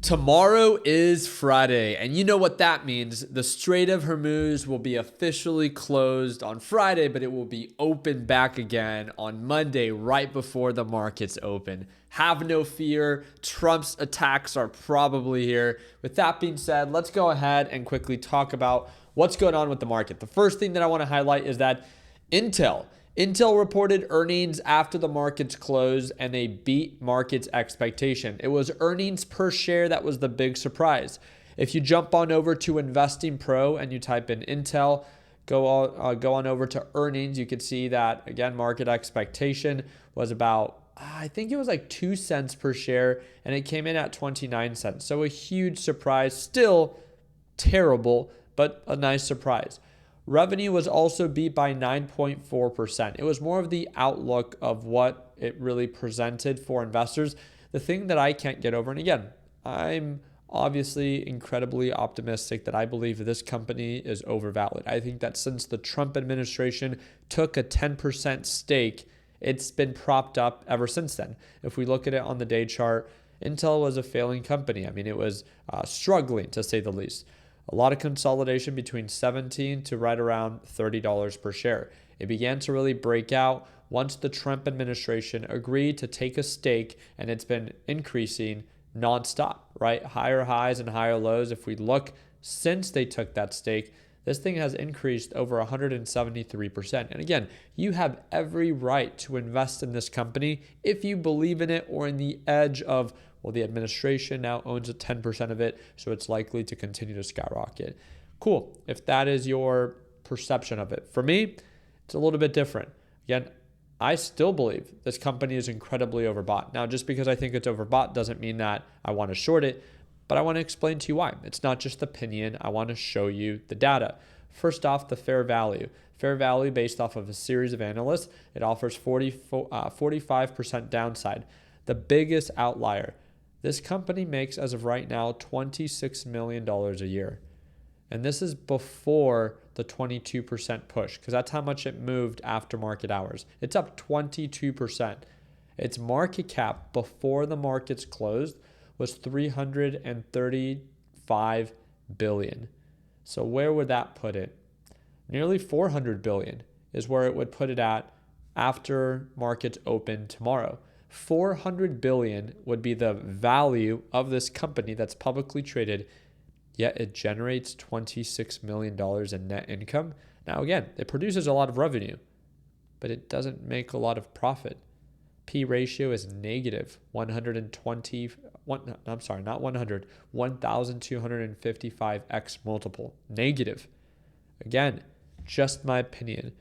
Tomorrow is Friday, and you know what that means. The Strait of Hormuz will be officially closed on Friday, but it will be open back again on Monday, right before the markets open. Have no fear. Trump's attacks are probably here. With that being said, let's go ahead and quickly talk about what's going on with the market. The first thing that I want to highlight is that Intel reported earnings after the markets closed and they beat market's expectation. It was earnings per share that was the big surprise. If you jump on over to Investing Pro and you type in Intel, go on over to earnings, you can see that again market expectation was about I think it was like 2 cents per share and it came in at 29 cents. So a huge surprise, still terrible, but a nice surprise. Revenue was also beat by 9.4%. It was more of the outlook of what it really presented for investors. The thing that I can't get over, and again, I'm obviously incredibly optimistic that I believe that this company is overvalued. I think that since the Trump administration took a 10% stake, it's been propped up ever since then. If we look at it on the day chart, Intel was a failing company. I mean, it was struggling to say the least. A lot of consolidation between $17 to right around $30 per share. It began to really break out once the Trump administration agreed to take a stake, and it's been increasing nonstop, right? Higher highs and higher lows. If we look since they took that stake, this thing has increased over 173%. And again, you have every right to invest in this company if you believe in it or in the edge of, well, the administration now owns a 10% of it, so it's likely to continue to skyrocket. Cool, if that is your perception of it. For me, it's a little bit different. Again, I still believe this company is incredibly overbought. Now, just because I think it's overbought doesn't mean that I want to short it, but I want to explain to you why. It's not just opinion. I want to show you the data. First off, the fair value. Fair value based off of a series of analysts, it offers 45% downside. The biggest outlier, this company makes, as of right now, $26 million a year. And this is before the 22% push, because that's how much it moved after market hours. It's up 22%. Its market cap before the markets closed was $335 billion. So where would that put it? Nearly $400 billion is where it would put it at after markets open tomorrow. $400 billion would be the value of this company that's publicly traded, yet it generates $26 million in net income. Now again, it produces a lot of revenue, but it doesn't make a lot of profit. P ratio is negative 1255x multiple. Negative. Again, just my opinion.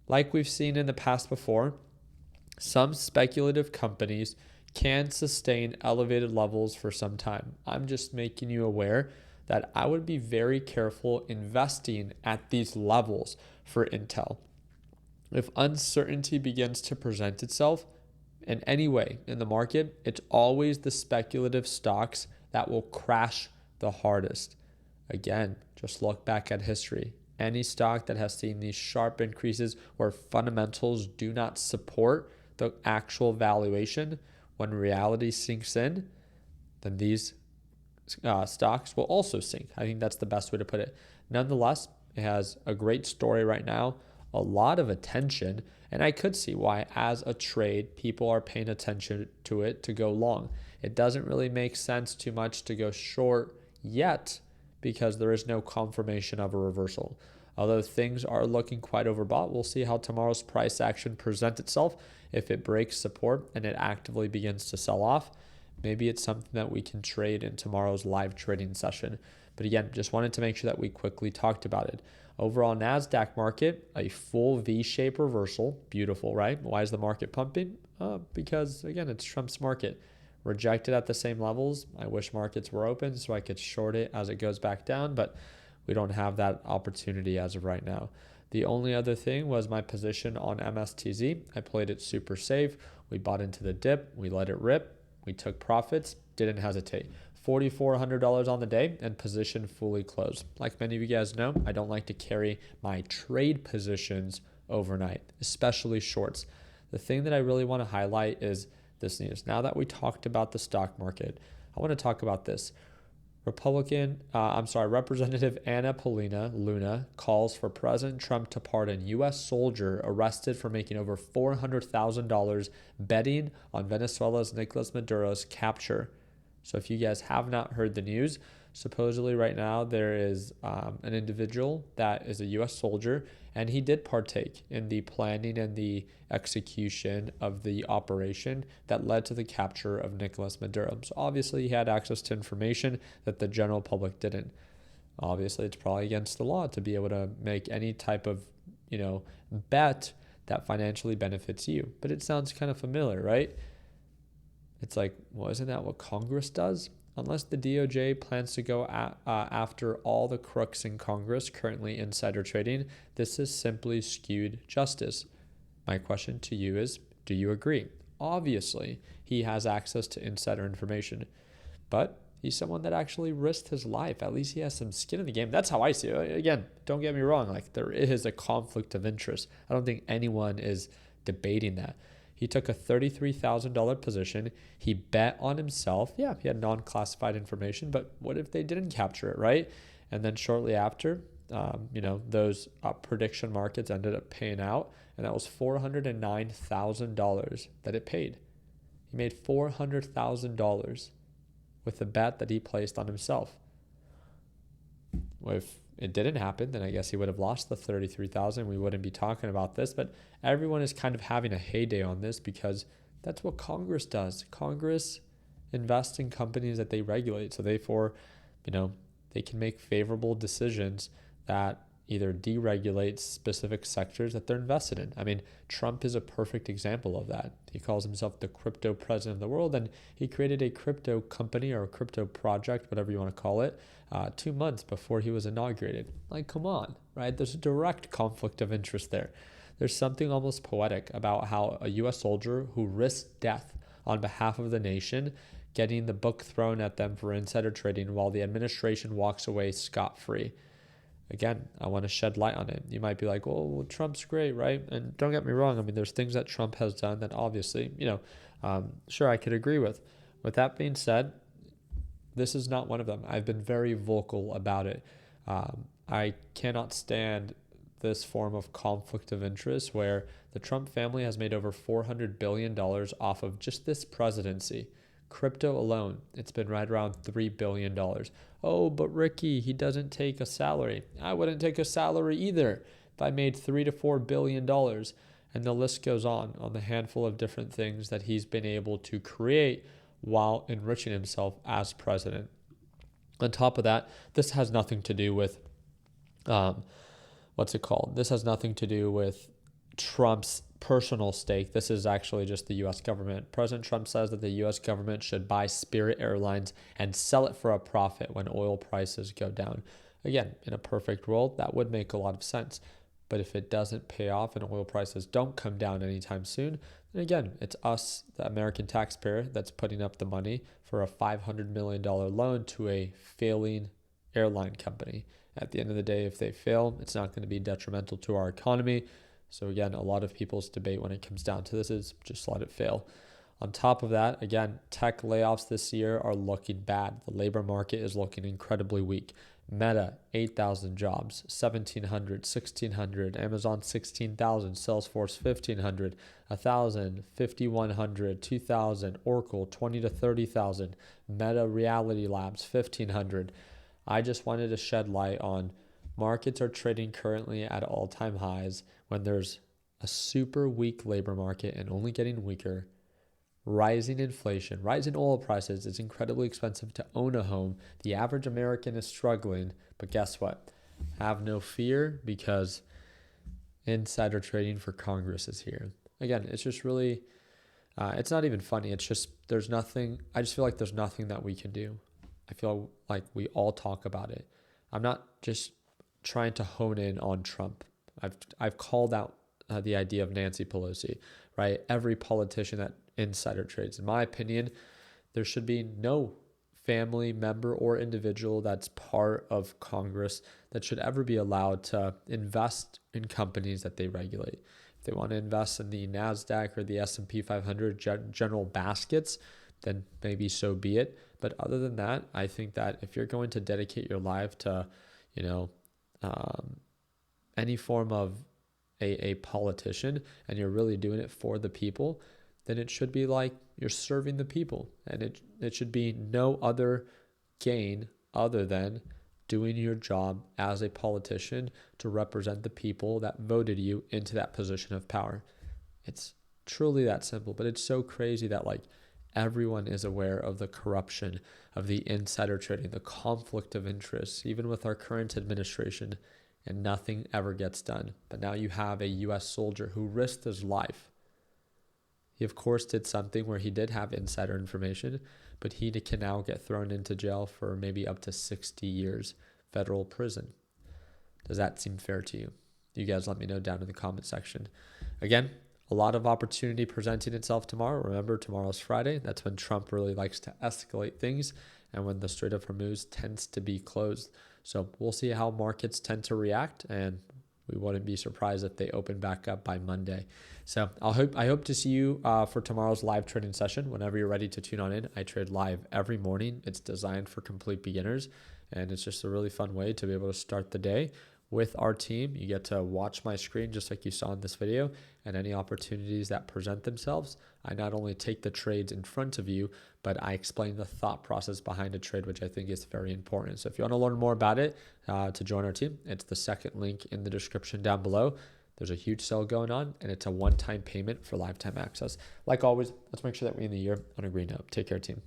Like we've seen in the past before, some speculative companies can sustain elevated levels for some time. I'm just making you aware that I would be very careful investing at these levels for Intel. If uncertainty begins to present itself in any way in the market, it's always the speculative stocks that will crash the hardest. Again, just look back at history. Any stock that has seen these sharp increases where fundamentals do not support the actual valuation, when reality sinks in, then these stocks will also sink. I think that's the best way to put it. Nonetheless, it has a great story right now, a lot of attention, and I could see why, as a trade, people are paying attention to it to go long. It doesn't really make sense too much to go short yet because there is no confirmation of a reversal. Although things are looking quite overbought, we'll see how tomorrow's price action presents itself. If it breaks support and it actively begins to sell off, maybe it's something that we can trade in tomorrow's live trading session. But again, just wanted to make sure that we quickly talked about it. Overall NASDAQ market, a full V-shaped reversal. Beautiful, right? Why is the market pumping? Because, again, it's Trump's market. Rejected at the same levels. I wish markets were open so I could short it as it goes back down, but we don't have that opportunity as of right now. The only other thing was my position on MSTZ. I played it super safe. We bought into the dip. We let it rip. We took profits. Didn't hesitate. $4,400 on the day and position fully closed. Like many of you guys know, I don't like to carry my trade positions overnight, especially shorts. The thing that I really want to highlight is this news. Now that we talked about the stock market, I want to talk about this. Representative Anna Paulina Luna calls for President Trump to pardon U.S. soldier arrested for making over $400,000 betting on Venezuela's Nicolas Maduro's capture. So if you guys have not heard the news, supposedly right now there is an individual that is a U.S. soldier, and he did partake in the planning and the execution of the operation that led to the capture of Nicolas Maduro. So obviously he had access to information that the general public didn't. Obviously it's probably against the law to be able to make any type of, bet that financially benefits you. But it sounds kind of familiar, right? It's like, well, isn't that what Congress does? Unless the DOJ plans to go after all the crooks in Congress currently insider trading, this is simply skewed justice. My question to you is, do you agree? Obviously, he has access to insider information, but he's someone that actually risked his life. At least he has some skin in the game. That's how I see it. Again, don't get me wrong. Like, there is a conflict of interest. I don't think anyone is debating that. He took a $33,000 position. He bet on himself. Yeah, he had non-classified information, but what if they didn't capture it, right? And then shortly after, those prediction markets ended up paying out, and that was $409,000 that it paid. He made $400,000 with the bet that he placed on himself. If it didn't happen, then I guess he would have lost the $33,000. We wouldn't be talking about this, but everyone is kind of having a heyday on this because that's what Congress does. Congress invests in companies that they regulate, so therefore, they can make favorable decisions that either deregulate specific sectors that they're invested in. I mean, Trump is a perfect example of that. He calls himself the crypto president of the world, and he created a crypto company or a crypto project, whatever you want to call it, 2 months before he was inaugurated. Like, come on, right? There's a direct conflict of interest there. There's something almost poetic about how a U.S. soldier who risked death on behalf of the nation getting the book thrown at them for insider trading while the administration walks away scot-free. Again, I want to shed light on it. You might be like, well, Trump's great, right? And don't get me wrong. I mean, there's things that Trump has done that obviously, sure, I could agree with. With that being said, this is not one of them. I've been very vocal about it. I cannot stand this form of conflict of interest where the Trump family has made over $400 billion off of just this presidency. Crypto alone, it's been right around $3 billion. Oh, but Ricky, he doesn't take a salary. I wouldn't take a salary either if I made $3 to $4 billion. And the list goes on the handful of different things that he's been able to create while enriching himself as president. On top of that, this has nothing to do with, This has nothing to do with Trump's personal stake. This is actually just the U.S. government. President Trump says that the U.S. government should buy Spirit Airlines and sell it for a profit when oil prices go down. Again, in a perfect world, that would make a lot of sense. But if it doesn't pay off and oil prices don't come down anytime soon, then again, it's us, the American taxpayer, that's putting up the money for a $500 million loan to a failing airline company. At the end of the day, if they fail, it's not going to be detrimental to our economy. So again, a lot of people's debate when it comes down to this is just let it fail. On top of that, again, tech layoffs this year are looking bad. The labor market is looking incredibly weak. Meta, 8,000 jobs, 1,700, 1,600, Amazon, 16,000, Salesforce, 1,500, 1,000, 5,100, 2,000, Oracle, 20 to 30,000, Meta Reality Labs, 1,500. I just wanted to shed light on markets are trading currently at all-time highs when there's a super weak labor market and only getting weaker. Rising inflation, rising oil prices. It's incredibly expensive to own a home. The average American is struggling, but guess what? Have no fear because insider trading for Congress is here. Again, it's just really, it's not even funny. It's just, I just feel like there's nothing that we can do. I feel like we all talk about it. I'm not just trying to hone in on Trump. I've called out the idea of Nancy Pelosi, right? Every politician that insider trades. In my opinion, there should be no family member or individual that's part of Congress that should ever be allowed to invest in companies that they regulate. If they want to invest in the NASDAQ or the S&P 500 general baskets, then maybe so be it. But other than that, I think that if you're going to dedicate your life to, you know, any form of a politician, and you're really doing it for the people, then it should be like you're serving the people. And it should be no other gain other than doing your job as a politician to represent the people that voted you into that position of power. It's truly that simple, but it's so crazy that like everyone is aware of the corruption, of the insider trading, the conflict of interests, even with our current administration, and nothing ever gets done. But now you have a US soldier who risked his life. He, of course, did something where he did have insider information, but he can now get thrown into jail for maybe up to 60 years federal prison. Does that seem fair to you? You guys let me know down in the comment section. Again, a lot of opportunity presenting itself tomorrow. Remember, tomorrow's Friday. That's when Trump really likes to escalate things and when the Strait of Hormuz tends to be closed. So we'll see how markets tend to react, and we wouldn't be surprised if they open back up by Monday. So I hope to see you for tomorrow's live trading session. Whenever you're ready to tune on in, I trade live every morning. It's designed for complete beginners, and it's just a really fun way to be able to start the day with our team. You get to watch my screen just like you saw in this video, and any opportunities that present themselves, I not only take the trades in front of you, but I explain the thought process behind a trade, which I think is very important. So if you want to learn more about it, to join our team, it's the second link in the description down below. There's a huge sale going on, and it's a one-time payment for lifetime access. Like always, let's make sure that we end the year on a green note. Take care, team.